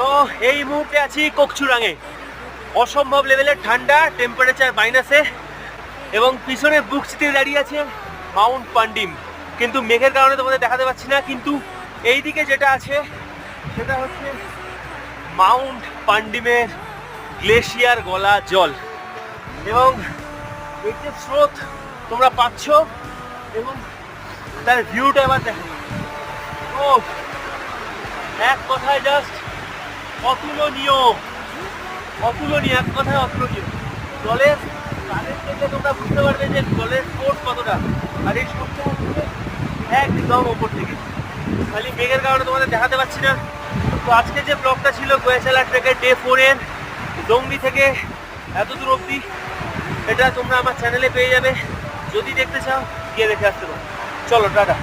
তো এই মুহূর্তে আছি কোকচুরাঙে। অসম্ভব লেভেলের ঠান্ডা, টেম্পারেচার মাইনাসে, এবং পিছনে বুকসিতে দাঁড়িয়ে আছে মাউন্ট পান্ডিম। কিন্তু মেঘের কারণে তোমাদের দেখাতে পাচ্ছি না, কিন্তু এই দিকে যেটা আছে সেটা হচ্ছে মাউন্ট পান্ডিমের গ্লেশিয়ার গলা জল, এবং এই যে স্রোত তোমরা পাচ্ছ এবং তার ভিউটা এবার দেখো। ও এক কথায় জাস্ট অতুলনীয়, অতুলনীয়, এক কথায় অতুলনীয়। জলের কারেন্ট দেখলে তোমরা বুঝতে পারবে যে জলের স্রোত কতটা, আর এই স্রোতটা হচ্ছে একদম ওপর থেকে। খালি মেঘের কারণে তোমাদের দেখাতে পাচ্ছি না। তো আজকে যে ব্লগটা ছিল গোয়াচালা ট্রেকের ডে 4-এর দোংরি থেকে এত দূর অবধি, এটা তোমরা আমার চ্যানেলে পেয়ে যাবে। যদি দেখতে চাও গিয়ে দেখে আসতে পারো। চলো টাটা।